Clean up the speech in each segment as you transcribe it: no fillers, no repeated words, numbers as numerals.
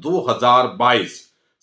2022।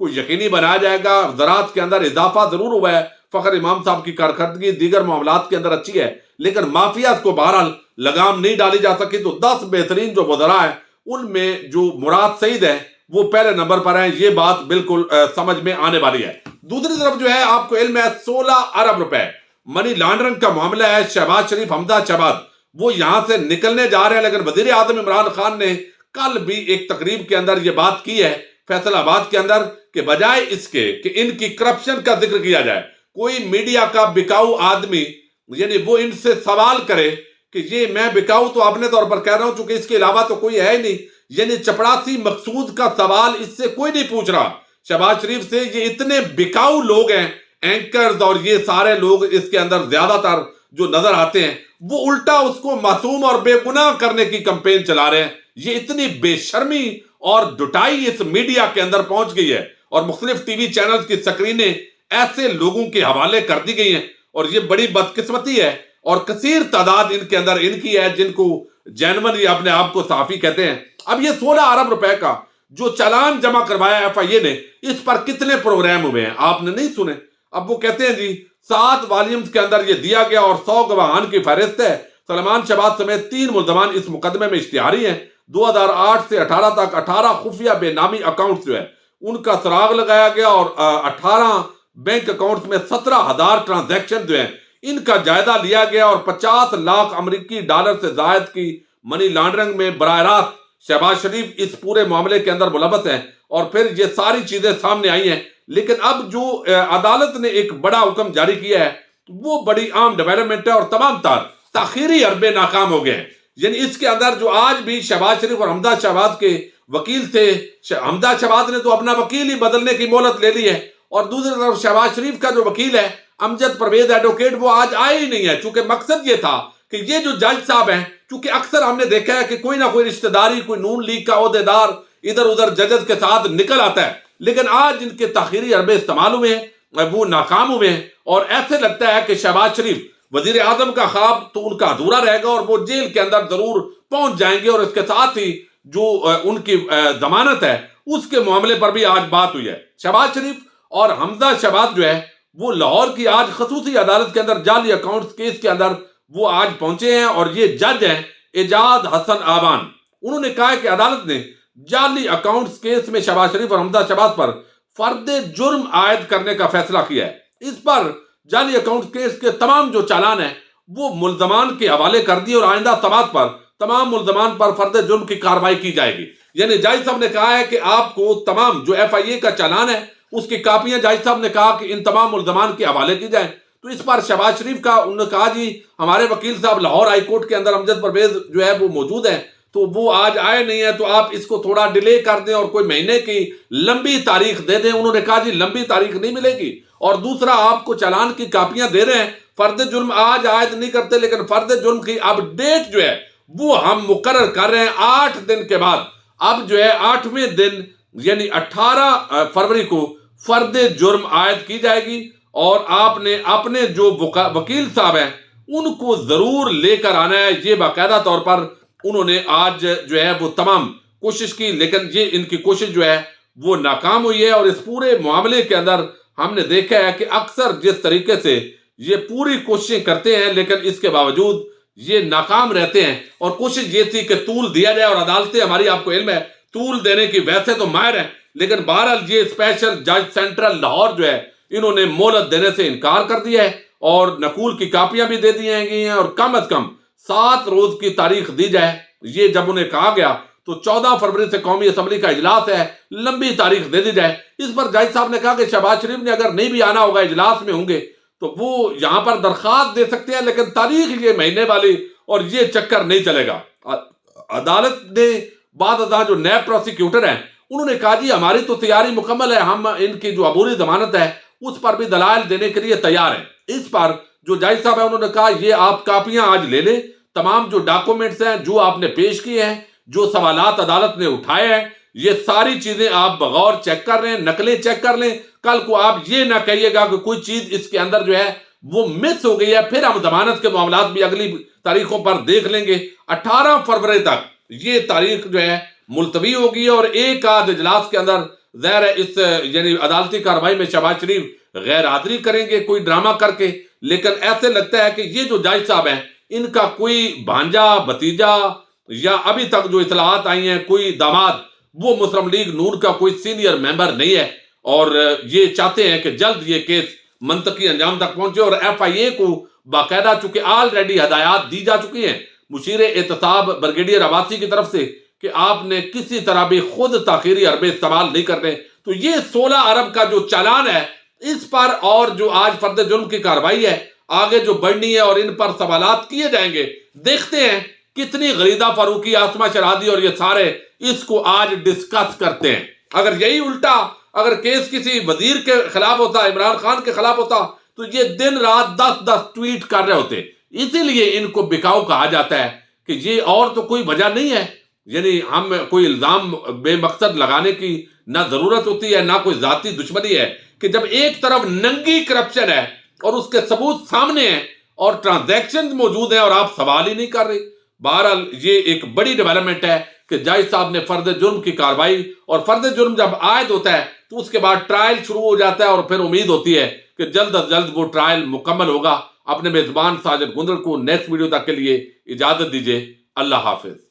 کو یقینی بنایا جائے گا۔ زراعت کے اندر اضافہ ضرور ہوا ہے، فخر امام صاحب کی کارکردگی دیگر معاملات کے اندر اچھی ہے، لیکن مافیات کو بہرحال لگام نہیں ڈالی جا سکی۔ تو 10 بہترین جو وزراء ہیں ان میں جو مراد سعید ہے وہ پہلے نمبر پر ہیں، یہ بات بالکل سمجھ میں آنے والی ہے۔ دوسری طرف جو ہے آپ کو علم ہے 16 ارب روپے منی لانڈرنگ کا معاملہ ہے۔ شہباز شریف، حمزہ شہباز وہ یہاں سے نکلنے جا رہے ہیں، لیکن وزیر اعظم عمران خان نے کل بھی ایک تقریب کے اندر یہ بات کی ہے فیصل آباد کے اندر کہ بجائے اس کے کہ ان کی کرپشن کا ذکر کیا جائے، کوئی میڈیا کا بکاؤ آدمی یعنی وہ ان سے سوال کرے کہ یہ میں بکاؤ تو اپنے طور پر کہہ رہا ہوں چونکہ اس کے علاوہ تو کوئی ہے ہی نہیں، یعنی چپڑاسی مقصود کا سوال اس سے کوئی نہیں پوچھ رہا شہباز شریف سے۔ یہ اتنے بکاؤ لوگ ہیں، اینکرز اور یہ سارے لوگ اس کے اندر زیادہ تر جو نظر آتے ہیں وہ الٹا اس کو معصوم اور بے گناہ کرنے کی کمپین چلا رہے ہیں۔ یہ اتنی بے شرمی اور ڈٹائی اس میڈیا کے اندر پہنچ گئی ہے اور مختلف ٹی وی چینلز کی سکرینیں ایسے لوگوں کے حوالے کر دی گئی ہیں، اور یہ بڑی بدقسمتی ہے اور کثیر تعداد ان کے اندر ان کی ہے جن کو جینون یہ اپنے آپ کو صحافی کہتے ہیں۔ اب یہ 16 ارب روپے کا جو چالان جمع کروایا ایف آئی اے نے، اس پر کتنے پروگرام ہوئے ہیں آپ نے نہیں سنے؟ اب وہ کہتے ہیں جی 7 والیومز کے اندر یہ دیا گیا اور 100 گواہان کی فہرست ہے۔ سلمان شہباز سمیت 3 ملزمان اس مقدمے میں اشتہاری ہیں۔ 2008 سے 18 تک 18 خفیہ بے نامی اکاؤنٹس جو ہے ان کا سراغ لگایا گیا اور 18 بینک اکاؤنٹس میں 17,000 ٹرانزیکشن جو ہیں ان کا جائزہ لیا گیا اور 50 لاکھ امریکی ڈالر سے زائد کی منی لانڈرنگ میں براہ راست شہباز شریف اس پورے معاملے کے اندر ملوث ہیں، اور پھر یہ ساری چیزیں سامنے آئی ہیں۔ لیکن اب جو عدالت نے ایک بڑا حکم جاری کیا ہے وہ بڑی عام ڈیولپمنٹ ہے اور تمام تر تاخیری حربے ناکام ہو گئے ہیں۔ یعنی اس کے اندر جو آج بھی شہباز شریف اور حمزہ شہباز کے وکیل تھے، حمزہ شہباز نے تو اپنا وکیل ہی بدلنے کی مہلت لے لی ہے، اور دوسری طرف شہباز شریف کا جو وکیل ہے امجد پرویز ایڈوکیٹ وہ آج آئے ہی نہیں ہے، چونکہ مقصد یہ تھا کہ یہ جو جج صاحب ہیں، چونکہ اکثر ہم نے دیکھا ہے کہ کوئی نہ کوئی رشتہ داری، کوئی نون لیگ کا عہدیدار ادھر ادھر ججز کے ساتھ نکل آتا ہے، لیکن آج ان کے تاخیری حربے استعمال ہوئے ہیں، وہ ناکام ہوئے ہیں، اور ایسے لگتا ہے کہ شہباز شریف وزیر اعظم کا خواب تو ان کا ادھورا رہے گا اور وہ جیل کے اندر ضرور پہنچ جائیں گے، اور اس کے ساتھ ہی جو ان کی ضمانت ہے اس کے معاملے پر بھی آج بات ہوئی ہے۔ شہباز شریف اور حمزہ شہباز جو ہے وہ لاہور کی آج خصوصی عدالت کے اندر جعلی اکاؤنٹس کیس کے اندر وہ آج پہنچے ہیں، اور یہ جج ہیں اعجاز حسن آبان۔ انہوں نے کہا ہے کہ عدالت نے جعلی اکاؤنٹس کیس میں شہباز شریف اور حمزہ شہباز پر فرد جرم عائد کرنے کا فیصلہ کیا ہے۔ اس پر جعلی اکاؤنٹس کیس کے تمام جو چالان ہیں وہ ملزمان کے حوالے کر دیے، اور آئندہ سماعت پر تمام ملزمان پر فرد جرم کی کارروائی کی جائے گی۔ یعنی جج صاحب نے کہا ہے کہ آپ کو تمام جو ایف آئی اے کا چالان ہے اس کی کاپیاں جج صاحب نے کہا کہ ان تمام ملزمان کے حوالے کی جائیں۔ تو اس پر شہباز شریف کا انہوں نے کہا جی ہمارے وکیل صاحب لاہور ہائی کورٹ کے اندر امجد پرویز جو ہے وہ موجود ہیں، تو وہ آج آئے نہیں ہیں، تو آپ اس کو تھوڑا ڈیلے کر دیں اور کوئی مہینے کی لمبی تاریخ دے دیں۔ انہوں نے کہا جی لمبی تاریخ نہیں ملے گی، اور دوسرا آپ کو چالان کی کاپیاں دے رہے ہیں، فرد جرم آج عائد نہیں کرتے، لیکن فرد جرم کی اب ڈیٹ جو ہے وہ ہم مقرر کر رہے ہیں 8 دن کے بعد۔ اب جو ہے 8ویں دن یعنی 18 فروری کو فرد جرم عائد کی جائے گی، اور آپ نے اپنے جو وکیل صاحب ہیں ان کو ضرور لے کر آنا ہے۔ یہ باقاعدہ طور پر انہوں نے آج جو ہے وہ تمام کوشش کی، لیکن یہ ان کی کوشش جو ہے وہ ناکام ہوئی ہے۔ اور اس پورے معاملے کے اندر ہم نے دیکھا ہے کہ اکثر جس طریقے سے یہ پوری کوششیں کرتے ہیں لیکن اس کے باوجود یہ ناکام رہتے ہیں، اور کوشش یہ تھی کہ طول دیا جائے، اور عدالتیں ہماری آپ کو علم ہے طول دینے کی ویسے تو ماہر ہیں، لیکن بہرحال یہ اسپیشل جج سینٹرل لاہور جو ہے انہوں نے مہلت دینے سے انکار کر دیا ہے، اور نقول کی کاپیاں بھی دے دی گئی ہیں، اور کم از کم 7 روز کی تاریخ دی جائے۔ یہ جب انہیں کہا گیا تو 14 فروری سے قومی اسمبلی کا اجلاس ہے، لمبی تاریخ دے دی جائے۔ اس پر جج صاحب نے کہا کہ شہباز شریف نے اگر نہیں بھی آنا ہوگا، اجلاس میں ہوں گے تو وہ یہاں پر درخواست دے سکتے ہیں، لیکن تاریخ یہ مہینے والی اور یہ چکر نہیں چلے گا۔ عدالت نے بعد ازاں جو نیب پروسیکیوٹر ہیں انہوں نے کہا جی ہماری تو تیاری مکمل ہے، ہم ان کی جو عبوری ضمانت ہے اس پر بھی دلائل دینے کے لیے تیار ہیں۔ اس پر جو جج صاحب ہیں انہوں نے کہا یہ آپ کاپیاں آج لے لیں، تمام جو ڈاکومنٹس ہیں جو آپ نے پیش کیے ہیں، جو سوالات عدالت نے اٹھائے ہیں، یہ ساری چیزیں آپ بغور چیک کر رہے ہیں، نقلیں چیک کر لیں، کل کو آپ یہ نہ کہیے گا کہ کوئی چیز اس کے اندر جو ہے وہ مس ہو گئی ہے، پھر ہم ضمانت کے معاملات بھی اگلی تاریخوں پر دیکھ لیں گے۔ 18 فروری تک یہ تاریخ جو ہے ملتوی ہوگی، اور ایک آدھ اجلاس کے اندر ظاہر ہے اس یعنی عدالتی کارروائی میں شہباز شریف غیر حاضری کریں گے کوئی ڈرامہ کر کے، لیکن ایسے لگتا ہے کہ یہ جو جج صاحب ہیں ان کا کوئی بھانجا بھتیجا یا ابھی تک جو اطلاعات آئی ہیں کوئی داماد وہ مسلم لیگ نون کا کوئی سینئر ممبر نہیں ہے، اور یہ چاہتے ہیں کہ جلد یہ کیس منطقی انجام تک پہنچے، اور ایف آئی اے کو باقاعدہ چونکہ آلریڈی ہدایات دی جا چکی ہیں مشیر احتساب بریگیڈیئر عباسی کی طرف سے کہ آپ نے کسی طرح بھی خود تاخیری حربے استعمال نہیں کرنے، تو یہ 16 ارب کا جو چالان ہے اس پر اور جو آج فرد جرم کی کارروائی ہے آگے جو بڑھنی ہے اور ان پر سوالات کیے جائیں گے، دیکھتے ہیں کتنی غریدہ فاروقی، آسمہ شرادی اور یہ سارے اس کو آج ڈسکس کرتے ہیں۔ اگر یہی الٹا اگر کیس کسی وزیر کے خلاف ہوتا، عمران خان کے خلاف ہوتا، تو یہ دن رات 10 ٹویٹ کر رہے ہوتے۔ اسی لیے ان کو بکاؤ کہا جاتا ہے کہ یہ اور تو کوئی وجہ نہیں ہے، یعنی ہم کوئی الزام بے مقصد لگانے کی نہ ضرورت ہوتی ہے نہ کوئی ذاتی دشمنی ہے، کہ جب ایک طرف ننگی کرپشن ہے اور اس کے ثبوت سامنے ہیں اور ٹرانزیکشن موجود ہیں اور آپ سوال ہی نہیں کر رہے۔ بہرحال یہ ایک بڑی ڈیولپمنٹ ہے کہ جج صاحب نے فرد جرم کی کارروائی، اور فرد جرم جب عائد ہوتا ہے تو اس کے بعد ٹرائل شروع ہو جاتا ہے، اور پھر امید ہوتی ہے کہ جلد از جلد وہ ٹرائل مکمل ہوگا۔ اپنے میزبان ساجد گندڑ کو نیکسٹ ویڈیو تک کے لیے اجازت دیجیے۔ اللہ حافظ۔